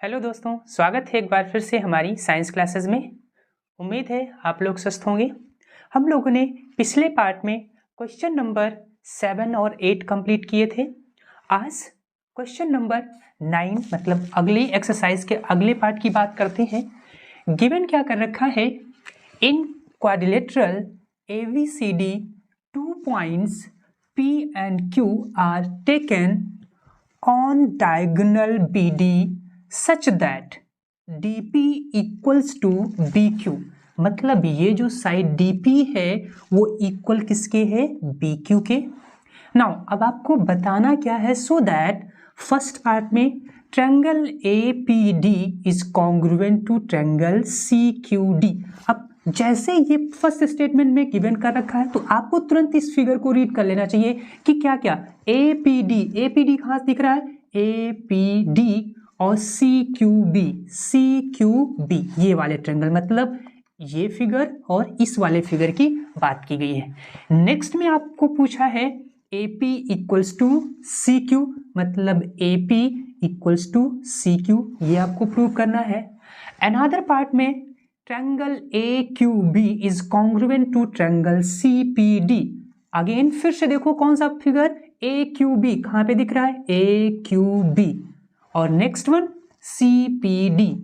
Hello दोस्तों, स्वागत है एक बार फिर से हमारी साइंस क्लासेस में। उम्मीद है आप लोग स्वस्थ होंगे। हम लोगों ने पिछले पार्ट में क्वेश्चन नंबर 7 और 8 कंप्लीट किए थे। आज क्वेश्चन नंबर 9 मतलब अगली एक्सरसाइज के अगले पार्ट की बात करते हैं। गिवन क्या कर रखा है, इन quadrilateral ABCD 2 points P and Q are taken on diagonal BD such that DP equals to BQ। मतलब ये जो साइड DP है वो इक्वल किसके है, BQ के। नाउ अब आपको बताना क्या है, सो दैट फर्स्ट पार्ट में triangle APD is congruent to triangle CQD। अब जैसे ये फर्स्ट स्टेटमेंट में गिवन कर रखा है तो आपको तुरंत इस फिगर को रीड कर लेना चाहिए कि क्या क्या APD कहाँ दिख रहा है, APD और CQB ये वाले ट्रायंगल, मतलब ये फिगर और इस वाले फिगर की बात की गई है। नेक्स्ट में आपको पूछा है AP इक्वल्स टू CQ, मतलब AP इक्वल्स टू CQ, ये आपको प्रूव करना है। अनदर पार्ट में triangle AQB is congruent to triangle CPD। Again फिर से देखो कौन सा फिगर, AQB कहाँ पे दिख रहा है, AQB, और नेक्स्ट वन CPD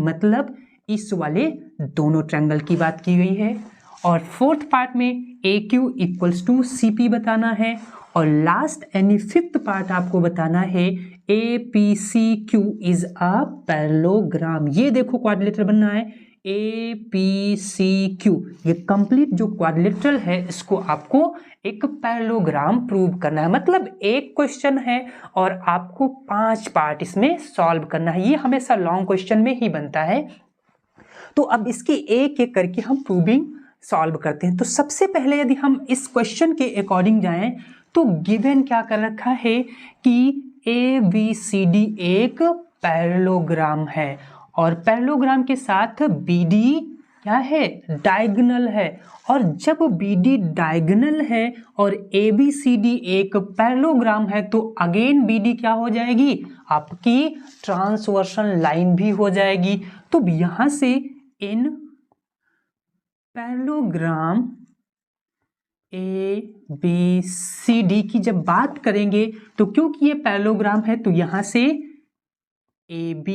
मतलब इस वाले दोनों ट्रायंगल की बात की गई है। और फोर्थ पार्ट में AQ इक्वल्स टू CP बताना है, और लास्ट यानी फिफ्थ पार्ट आपको बताना है APCQ इज अ पैरेललोग्राम। ये देखो क्वाड्रिलेटरल बनना है APCQ, ये कंप्लीट जो क्वाड्रिलेटरल है इसको आपको एक पैरेललोग्राम प्रूव करना है। मतलब एक क्वेश्चन है और आपको 5 पार्ट इसमें सॉल्व करना है। ये हमेशा लॉन्ग क्वेश्चन में ही बनता है। तो अब इसकी एक एक करके हम प्रूविंग सॉल्व करते हैं। तो सबसे पहले यदि हम इस क्वेश्चन के अकॉर्डिंग जाएं तो गिवन क्या कर रखा है कि ABCD एक पैरेललोग्राम है और पैरेललोग्राम के साथ BD क्या है, डायगोनल है। और जब BD डायगोनल है और ABCD एक पैरेललोग्राम है तो अगेन BD क्या हो जाएगी, आपकी ट्रांसवर्सल लाइन भी हो जाएगी। तो यहां से इन पैरेललोग्राम ABCD की जब बात करेंगे तो क्योंकि ये पैरेललोग्राम है तो यहां से AB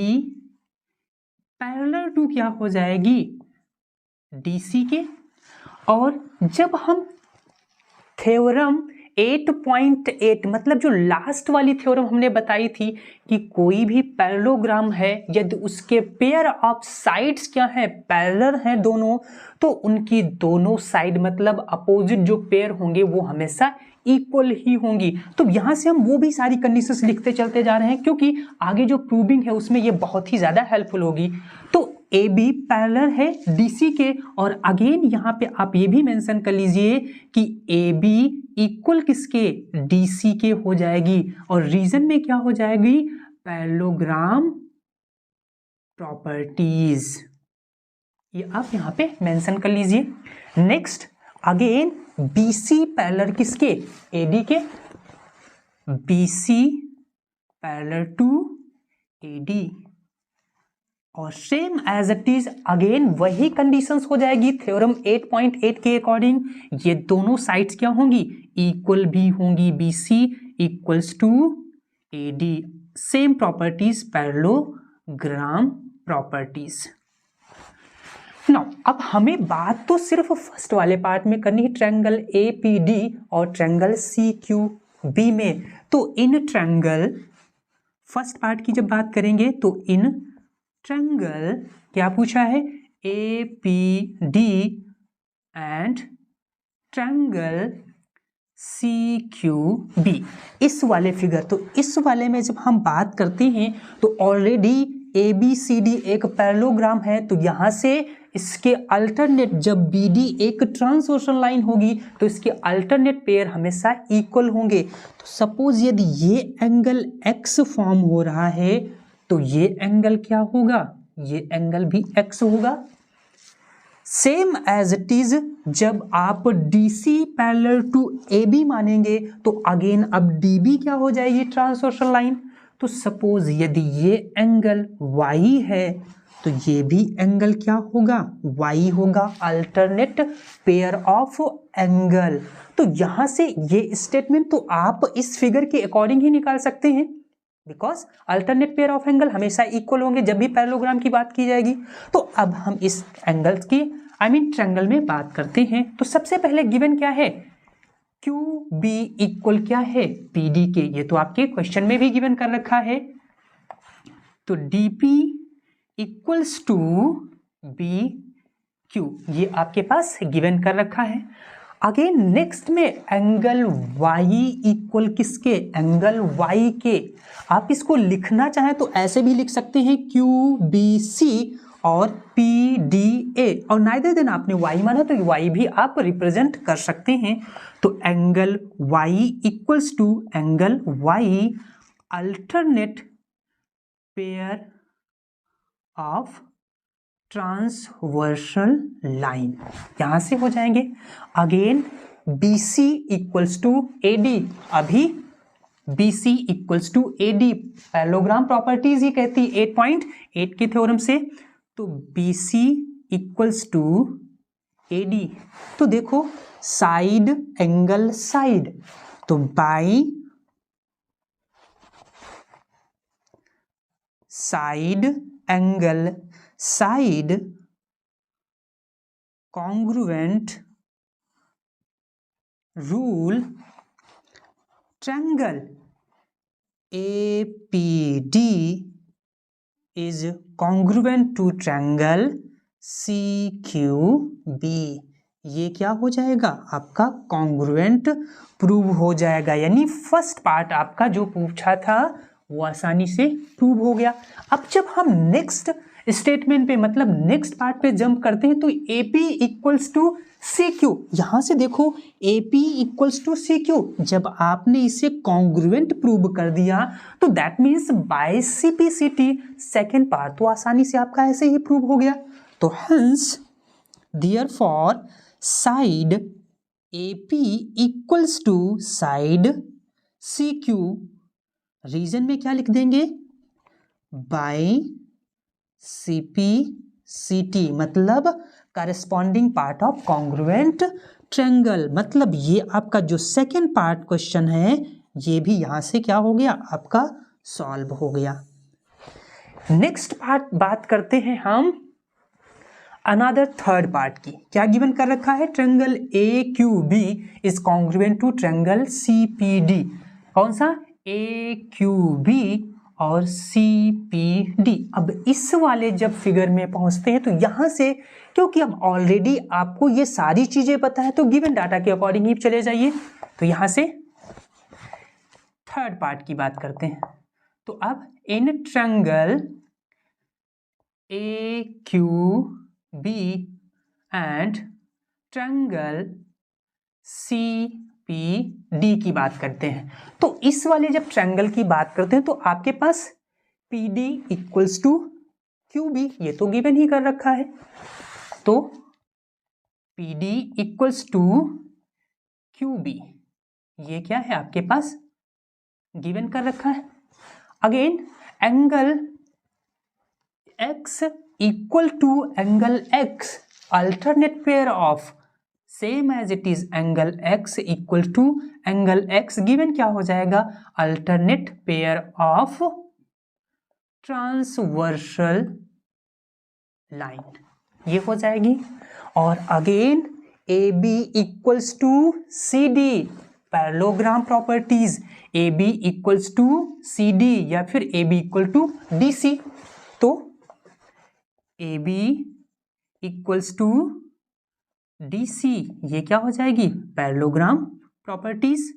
पैरेलल टू क्या हो जाएगी, DC के। और जब हम थ्योरम 8.8 मतलब जो लास्ट वाली थ्योरम हमने बताई थी कि कोई भी पैरेललोग्राम है यदि उसके पेयर ऑफ साइड्स क्या है, पैरेलल हैं दोनों, तो उनकी दोनों साइड मतलब अपोजिट जो पेयर होंगे वो हमेशा इक्वल ही होंगी। तो यहां से हम वो भी सारी कंडीशंस लिखते चलते जा रहे हैं क्योंकि आगे जो प्रूविंग है उसमें ये बहुत ही ज्यादा हेल्पफुल होगी। तो AB पैरेलल है DC के, और अगेन यहाँ पे आप ये भी मेंशन कर लीजिए कि AB इक्वल किसके, DC के हो जाएगी। और रीजन में क्या हो जाएगी, पैरेललोग्राम प्रॉपर्टीज, ये आप यहाँ पे मेंशन कर लीजिए। नेक्स्ट अगेन BC पैरेलल किसके, AD के, BC पैरेलल टू AD, और same as it is again वही कंडीशंस हो जाएगी थ्योरम 8.8 के अकॉर्डिंग। ये दोनों साइड्स क्या होंगी, इक्वल भी होंगी, BC equals to AD, same properties, parallelogram properties. Now अब हमें बात तो सिर्फ फर्स्ट वाले पार्ट में करनी है, ट्रायंगल APD और ट्रायंगल CQB में। तो इन ट्रायंगल फर्स्ट पार्ट की जब बात करेंगे तो इन ट्रायंगल क्या पूछा है, APD एंड ट्रायंगल CQB, इस वाले फिगर। तो इस वाले में जब हम बात करते हैं तो ऑलरेडी ABCD एक पैरेललोग्राम है, तो यहां से इसके अल्टरनेट जब BD एक ट्रांसवर्सल लाइन होगी तो इसके अल्टरनेट पेयर हमेशा इक्वल होंगे। तो सपोज यदि ये एंगल X फॉर्म हो रहा है तो ये एंगल क्या होगा, ये एंगल भी X होगा। सेम एज इट इज जब आप DC पैरेलल टू AB मानेंगे तो अगेन अब DB क्या हो जाएगी, ट्रांसवर्सल लाइन। तो सपोज यदि ये एंगल y है तो ये भी एंगल क्या होगा, y होगा, अल्टरनेट पेयर ऑफ एंगल। तो यहां से ये स्टेटमेंट तो आप इस फिगर के अकॉर्डिंग ही निकाल सकते हैं, because alternate pair of angle हमेशा इक्वल होंगे जब भी पैरेललोग्राम की बात की जाएगी। तो अब हम इस एंगल्स की ट्रायंगल में बात करते हैं। तो सबसे पहले गिवन क्या है, क्यू बी इक्वल क्या है, पी डी के। ये तो आपके क्वेश्चन में भी गिवन कर रखा है। तो D P equals to B Q, ये आपके पास गिवन कर रखा है। अगेन नेक्स्ट में एंगल y इक्वल किसके, एंगल y के। आप इसको लिखना चाहें तो ऐसे भी लिख सकते हैं QBC और PDA, और नाइदर देन आपने y माना तो y भी आप रिप्रेजेंट कर सकते हैं। तो angle y equals to angle y alternate pair of transversal line, यहां से हो जाएंगे। Again BC equals to AD, अभी BC equals to AD parallelogram properties ही कहती है 8.8 के थ्योरम से। तो BC इक्वल्स टू AD, तो देखो साइड एंगल साइड, तो by side angle side congruent rule triangle APD is congruent to triangle CQB। ये क्या हो जाएगा, आपका कॉन्ग्रुएंट प्रूव हो जाएगा, यानी फर्स्ट पार्ट आपका जो पूछा था वो आसानी से प्रूव हो गया। अब जब हम नेक्स्ट स्टेटमेंट पे मतलब नेक्स्ट पार्ट पे जंप करते हैं तो AP इक्वल्स टू CQ, यहां से देखो AP इक्वल्स टू CQ, जब आपने इसे कॉन्ग्रुएंट प्रूव कर दिया तो that means by CP/CT second part तो आसानी से आपका ऐसे ही प्रूव हो गया। तो hence therefore side AP equals to side CQ, reason में क्या लिख देंगे, बाय CP/CT, मतलब corresponding part of congruent triangle. मतलब ये आपका जो सेकेंड पार्ट क्वेश्चन है ये भी यहां से क्या हो गया, आपका सॉल्व हो गया। नेक्स्ट पार्ट बात करते हैं हम अनदर थर्ड पार्ट की। क्या गिवन कर रखा है, triangle AQB is congruent to triangle CPD। कौन सा, AQB और CPD। अब इस वाले जब फिगर में पहुंचते हैं तो यहां से, क्योंकि अब ऑलरेडी आपको ये सारी चीजें पता है तो गिवन डाटा के अकॉर्डिंग ही चले जाइए। तो यहां से थर्ड पार्ट की बात करते हैं। तो अब in triangle AQB and triangle CPD की बात करते हैं। तो इस वाले जब ट्रायंगल की बात करते हैं तो आपके पास PD इक्वल्स टू QB, ये तो गिवन ही कर रखा है। तो PD इक्वल्स टू QB, ये क्या है आपके पास गिवन कर रखा है। Again angle X equal to angle X alternate pair of same as it is angle X equal to angle X, given क्या हो जाएगा, alternate pair of transversal line, ये हो जाएगी। और again AB equals to CD parallelogram properties, AB equals to CD या फिर AB equal to DC। तो AB इक्वल्स टू DC, ये क्या हो जाएगी, पैरेललोग्राम प्रॉपर्टीज।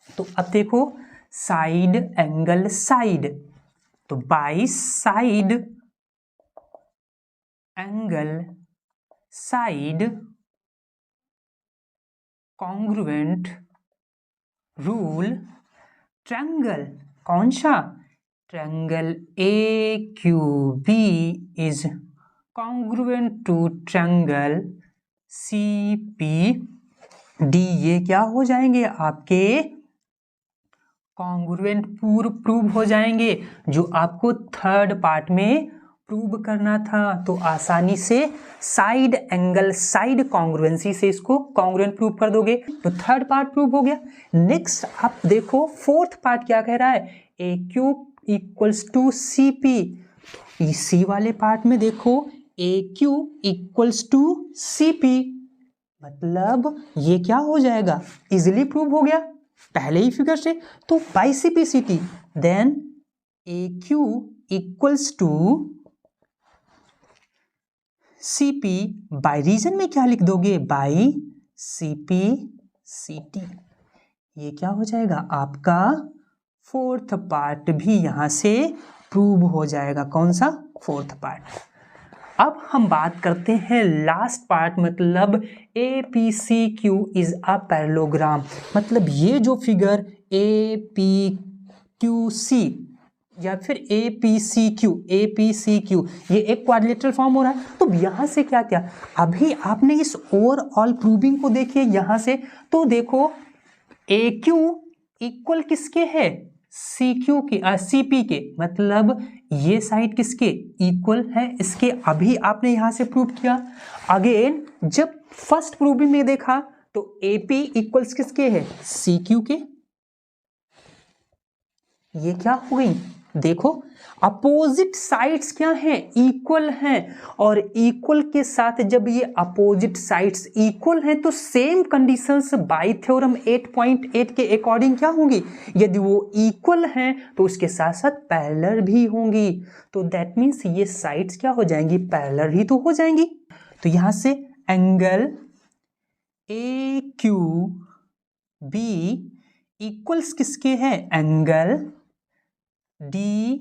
तो अब देखो साइड एंगल साइड, तो by side angle side congruent rule triangle, कौन सा, triangle AQB is congruent to triangle CPD। D, ये क्या हो जाएंगे आपके कॉन्ग्रुएंट प्रूव हो जाएंगे, जो आपको थर्ड पार्ट में प्रूव करना था। तो आसानी से साइड एंगल साइड कॉन्ग्रुएंसी से इसको कॉन्ग्रुएंट प्रूव कर दोगे, तो थर्ड पार्ट प्रूव हो गया। नेक्स्ट आप देखो फोर्थ पार्ट क्या कह रहा है, A Q equals to C P. इसी वाले पार्ट में देखो A Q equals to C P, मतलब ये क्या हो जाएगा, इजिली प्रूव हो गया पहले ही फिगर से। तो by CPCT then A Q equals to CP, by reason में क्या लिख दोगे, बाई सीपी सीटी। ये क्या हो जाएगा आपका फोर्थ पार्ट भी यहां से प्रूव हो जाएगा। कौन सा, फोर्थ पार्ट। अब हम बात करते हैं लास्ट पार्ट, मतलब A P C Q is a parallelogram. मतलब ये जो figure A P Q C या फिर ए पी सी क्यू ये एक क्वाड्रिलेटरल फॉर्म हो रहा है। तो यहाँ से क्या क्या, अभी आपने इस ओवरऑल प्रूविंग को देखिए यहाँ से, तो देखो ए क्यू इक्वल किसके है, सी क्यू के, सी पी के, मतलब ये साइड किसके इक्वल है इसके। अभी आपने यहां से प्रूव किया। अगेन जब फर्स्ट प्रूविंग में देखा तो ए पी इक्वल्स किसके है, सी क्यू के। ये क्या हो गई, देखो अपोजिट साइड्स क्या हैं, इक्वल हैं, और इक्वल के साथ जब ये अपोजिट साइड्स इक्वल हैं तो सेम कंडीशंस बाय थ्योरम 8.8 के अकॉर्डिंग क्या होंगी, यदि वो इक्वल हैं तो उसके साथ साथ पैरेलल भी होंगी। तो दैट मीन्स ये साइड्स क्या हो जाएंगी, पैरेलल ही तो हो जाएंगी। तो यहां से angle A Q B equals किसके हैं, एंगल डी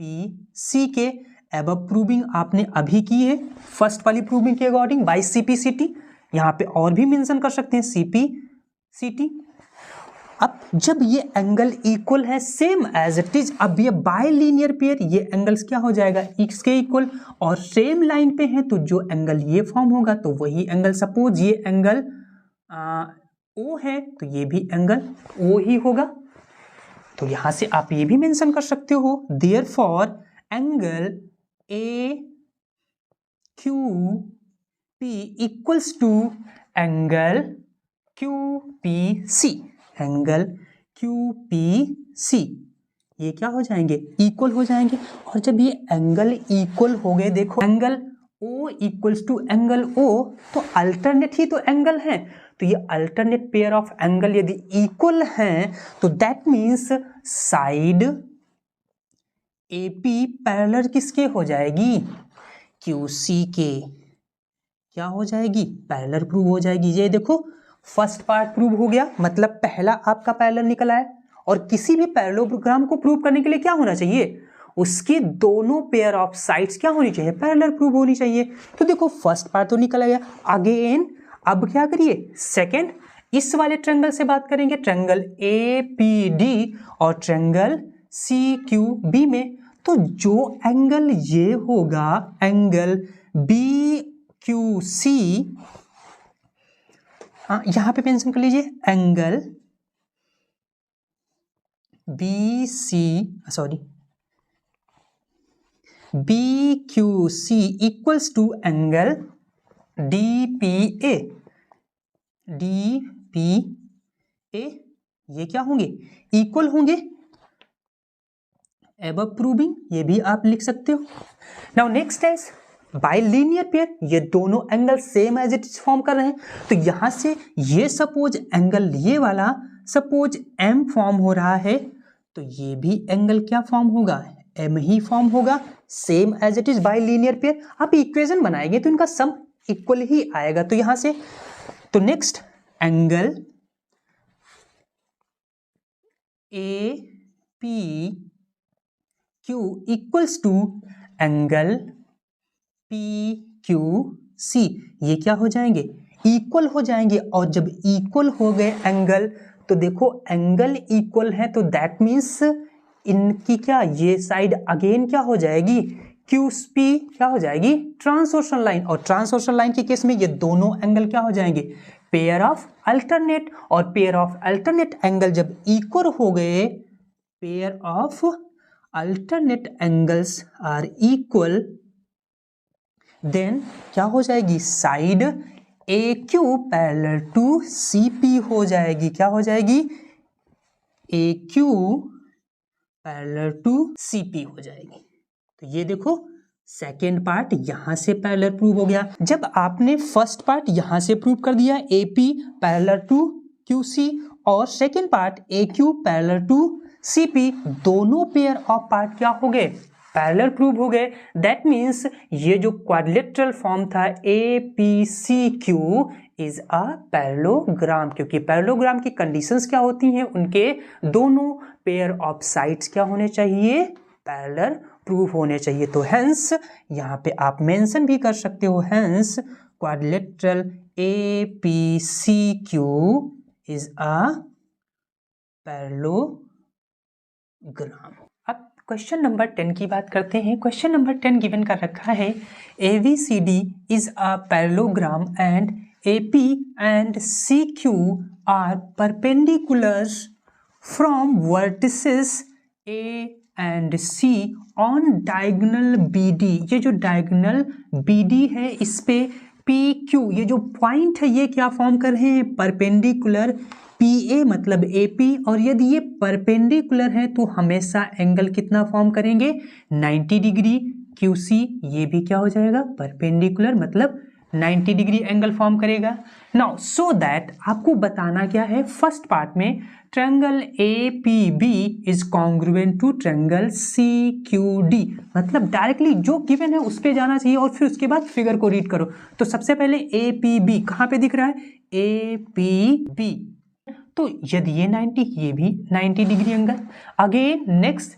पी सी के। अब प्रूविंग आपने अभी की है फर्स्ट वाली प्रूविंग के अकॉर्डिंग बाई सीपीसीटी, यहाँ पे और भी मेंशन कर सकते हैं सीपीसीटी। अब जब ये एंगल इक्वल है सेम एज इट इज, अब ये बाय लीनियर पेयर, ये एंगल्स क्या हो जाएगा इसके इक्वल, और सेम लाइन पे है तो जो एंगल ये फॉर्म होगा तो वही एंगल, सपोज ये एंगल ओ है तो ये भी एंगल ओ ही होगा। तो यहां से आप ये भी मेंशन कर सकते हो, therefore angle A Q P equals to angle Q P C, angle Q P C ये क्या हो जाएंगे, इक्वल हो जाएंगे। और जब ये एंगल इक्वल हो गए, देखो angle O equals to angle O, तो अल्टरनेट ही तो एंगल है, तो ये अल्टरनेट पेयर ऑफ एंगल यदि इक्वल हैं तो that means side AP parallel किसके हो जाएगी, QC के क्या हो जाएगी, पैरेलल प्रूव हो जाएगी। ये देखो फर्स्ट पार्ट प्रूव हो गया, मतलब पहला आपका पैरेलल निकल आया। और किसी भी पैरेललोग्राम को प्रूव करने के लिए क्या होना चाहिए, उसकी दोनों पेयर ऑफ साइड्स क्या होनी चाहिए, पैरेलल प्रूव होनी चाहिए। तो देखो फर्स्ट पार्ट तो निकल आया। अगेन अब क्या करिए, सेकंड इस वाले ट्रायंगल से बात करेंगे, ट्रायंगल APD और ट्रायंगल CQB में। तो जो एंगल ये होगा एंगल BQC, यहां पे मेंशन कर लीजिए angle BQC equals to angle DPA। ये क्या होंगे, इक्वल होंगे। एबव प्रूविंग ये भी आप लिख सकते हो। Now next is bilinear pair, ये दोनों angle same as it is form कर रहे हैं। तो यहां से ये सपोज एंगल ये वाला सपोज M फॉर्म हो रहा है, तो ये भी एंगल क्या फॉर्म होगा, M ही फॉर्म होगा, same as it is bilinear pair. आप इक्वेशन बनाएंगे तो इनका सम इक्वल ही आएगा। तो यहां से तो next angle APQ equals to angle PQC, ये क्या हो जाएंगे, इक्वल हो जाएंगे। और जब इक्वल हो गए एंगल, तो देखो एंगल इक्वल है तो दैट मीन्स इनकी क्या, ये साइड अगेन क्या हो जाएगी, QP क्या हो जाएगी, ट्रांसवर्सल लाइन। और ट्रांसवर्सल लाइन के केस में ये दोनों एंगल क्या हो जाएंगे, पेयर ऑफ अल्टरनेट, और पेयर ऑफ अल्टरनेट एंगल जब इक्वल हो गए, pair of alternate angles are equal, then क्या हो जाएगी, side A Q parallel to C P हो जाएगी। क्या हो जाएगी, A Q parallel to C P हो जाएगी। तो ये देखो सेकेंड पार्ट यहां से पैरेलल प्रूव हो गया। जब आपने फर्स्ट पार्ट यहां से प्रूव कर दिया A P parallel to Q C, और second part A Q parallel to C P, दोनों पेयर ऑफ पार्ट क्या हो गए, पैरेलल प्रूव हो गए। दैट मीन्स ये जो क्वाड्रिलेटरल फॉर्म था A P C Q is a parallelogram, क्योंकि पैरेललोग्राम की कंडीशंस क्या होती हैं, उनके दोनों पेयर ऑफ साइड्स क्या होने चाहिए, पैरेलल प्रूव होने चाहिए। तो हेंस यहाँ पे आप मेंशन भी कर सकते हो, hence quadrilateral A P C Q is a parallelogram. अब क्वेश्चन नंबर 10 की बात करते हैं। क्वेश्चन नंबर 10 गिवन कर रखा है ABCD is a parallelogram and AP and CQ are perpendiculars from vertices A and C on diagonal BD। ये जो diagonal BD है इस पे PQ, ये जो पॉइंट है ये क्या फॉर्म कर रहे हैं, परपेंडिकुलर PA मतलब AP, और यदि ये परपेंडिकुलर है तो हमेशा एंगल कितना फॉर्म करेंगे, 90 डिग्री। QC ये भी क्या हो जाएगा, परपेंडिकुलर मतलब 90 डिग्री एंगल फॉर्म करेगा। नाउ सो दैट आपको बताना क्या है, फर्स्ट पार्ट में triangle APB is congruent to triangle CQD, मतलब डायरेक्टली जो गिवन है उस पे जाना चाहिए और फिर उसके बाद फिगर को रीड करो। तो सबसे पहले APB कहाँ पे दिख रहा है, APB, तो यदि ये 90, ये भी 90 degree angle. Again next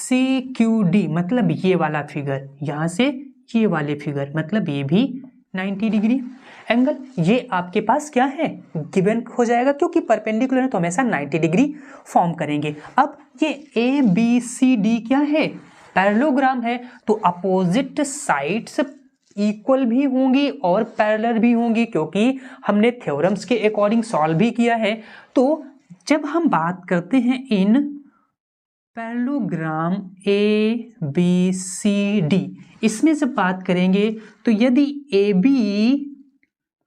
CQD मतलब ये वाला फिगर, यहाँ से ये वाले फिगर, मतलब ये भी 90 डिग्री एंगल। ये आपके पास क्या है, गिवन हो जाएगा, क्योंकि परपेंडिकुलर है तो हमेशा 90 डिग्री फॉर्म करेंगे। अब ये ABCD क्या है, पैरेललोग्राम है, तो अपोजिट साइड्स इक्वल भी होंगी और पैरेलल भी होंगी, क्योंकि हमने थ्योरम्स के अकॉर्डिंग सॉल्व भी किया है। तो जब हम बात करते हैं इन पैरेललोग्राम ABCD, इसमें से बात करेंगे तो यदि AB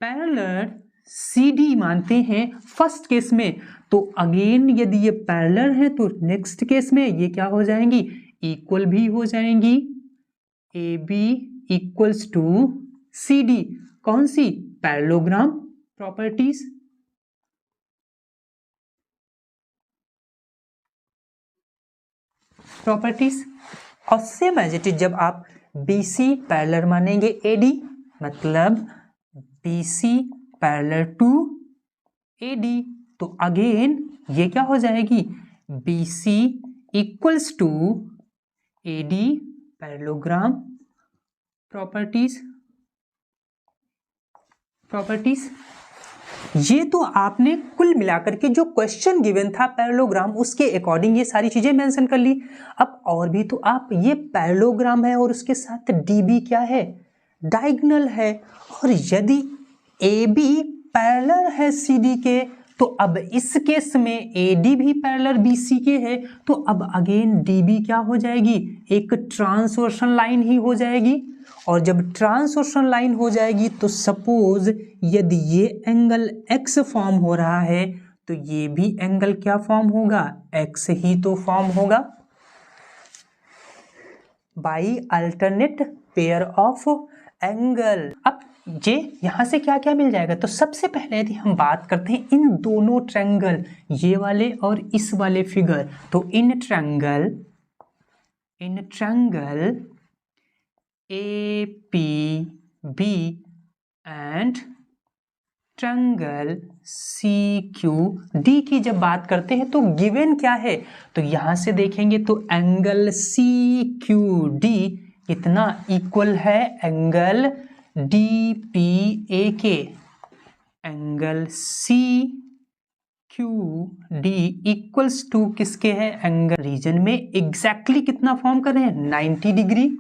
पैरेलल CD मानते हैं फर्स्ट केस में, तो अगेन यदि ये पैरेलल है तो नेक्स्ट केस में ये क्या हो जाएंगी, इक्वल भी हो जाएंगी। AB इक्वल्स टू CD, कौन सी, पैरेललोग्राम प्रॉपर्टीज। और सेम एज इट इज जब आप BC पैरेलल मानेंगे AD, मतलब BC पैरेलल टू AD, तो अगेन ये क्या हो जाएगी, BC equals to AD parallelogram properties. ये तो आपने कुल मिलाकर के जो क्वेश्चन गिवन था पैरेललोग्राम, उसके अकॉर्डिंग ये सारी चीजें मेंशन कर ली। अब और भी तो आप, ये पैरेललोग्राम है और उसके साथ DB क्या है, डायगोनल है, और यदि AB पैरेलल है CD के, तो अब इस केस में AD भी पैरेलल BC के है, तो अब अगेन DB क्या हो जाएगी, एक ट्रांसवर्सल लाइन ही हो जाएगी। और जब ट्रांसवर्सल लाइन हो जाएगी तो सपोज यदि ये एंगल X फॉर्म हो रहा है तो ये भी एंगल क्या फॉर्म होगा, X ही तो फॉर्म होगा by alternate pair of angle. अब ये यहां से क्या क्या मिल जाएगा, तो सबसे पहले यदि हम बात करते हैं इन दोनों ट्रायंगल, ये वाले और इस वाले फिगर, तो in triangle APB and triangle CQD की जब बात करते हैं तो गिवन क्या है, तो यहां से देखेंगे तो एंगल CQD कितना इक्वल है एंगल DPA के, एंगल CQD इक्वल्स टू किसके है, एंगल रीजन में एग्जैक्टली कितना फॉर्म कर रहे हैं, 90 degree.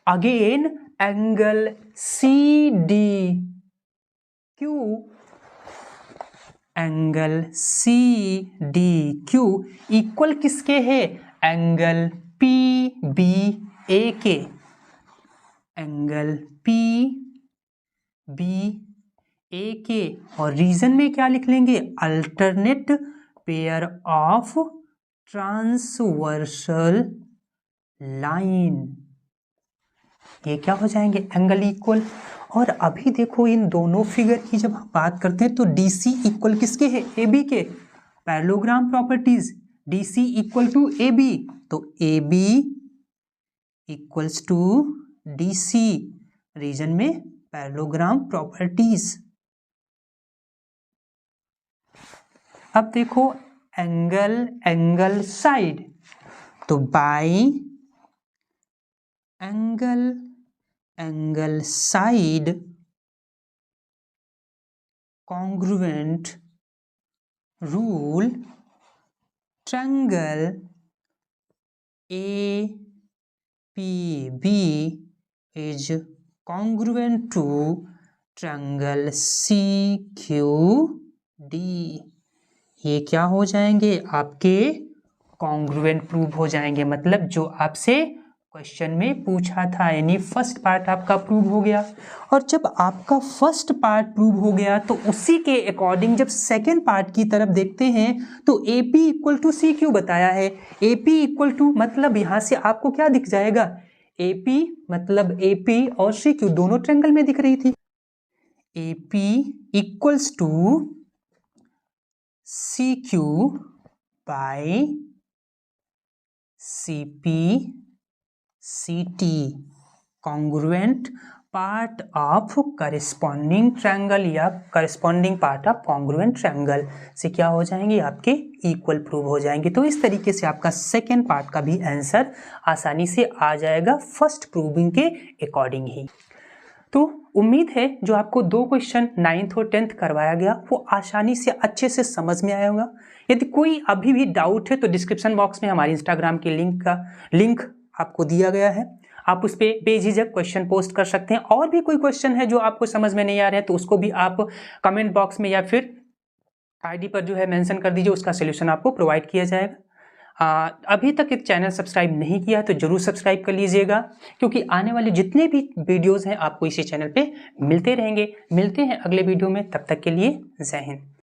Again angle CD Q angle C D Q equal किसके है? एंगल पी बी ए के। एंगल पी बी ए के। और रीजन में क्या लिख लेंगे? Alternate pair of transversal line. ये क्या हो जाएंगे? Angle equal. और अभी देखो इन दोनों फिगर की जब हम बात करते हैं तो DC इक्वल किसके है? AB के। Parallelogram properties, DC equal to AB, तो AB equals to DC। Reason में पैरेललोग्राम प्रॉपर्टीज। अब देखो एंगल साइड, तो by angle side congruent rule triangle APB is congruent to triangle CQD। ये क्या हो जाएंगे? आपके कॉन्ग्रुएंट प्रूव हो जाएंगे, मतलब जो आपसे क्वेश्चन में पूछा था, यानी फर्स्ट पार्ट आपका प्रूव हो गया। और जब आपका फर्स्ट पार्ट प्रूव हो गया तो उसी के अकॉर्डिंग जब सेकेंड पार्ट की तरफ देखते हैं तो AP equal to C Q बताया है। AP इक्वल टू मतलब यहाँ से आपको क्या दिख जाएगा? AP मतलब AP और CQ दोनों ट्रायंगल में दिख रही थी। AP equals to CQ by CP CT congruent part of corresponding triangle या corresponding part of congruent triangle से क्या हो जाएंगे? आपके इक्वल प्रूव हो जाएंगे। तो इस तरीके से आपका सेकेंड पार्ट का भी आंसर आसानी से आ जाएगा फर्स्ट प्रूविंग के अकॉर्डिंग ही। तो उम्मीद है जो आपको 2 क्वेश्चन 9th और 10th करवाया गया वो आसानी से अच्छे से समझ में आया होगा। यदि कोई अभी भी डाउट है तो डिस्क्रिप्शन बॉक्स में हमारे इंस्टाग्राम के लिंक आपको दिया गया है, आप उस पर बेझिझक क्वेश्चन पोस्ट कर सकते हैं। और भी कोई क्वेश्चन है जो आपको समझ में नहीं आ रहा है तो उसको भी आप कमेंट बॉक्स में या फिर आईडी पर जो है मेंशन कर दीजिए, उसका सोल्यूशन आपको प्रोवाइड किया जाएगा। अभी तक एक चैनल सब्सक्राइब नहीं किया तो जरूर सब्सक्राइब कर लीजिएगा, क्योंकि आने वाले जितने भी वीडियोस हैं आपको इसी चैनल पे मिलते रहेंगे। मिलते हैं अगले वीडियो में, तब तक के लिए जय हिंद।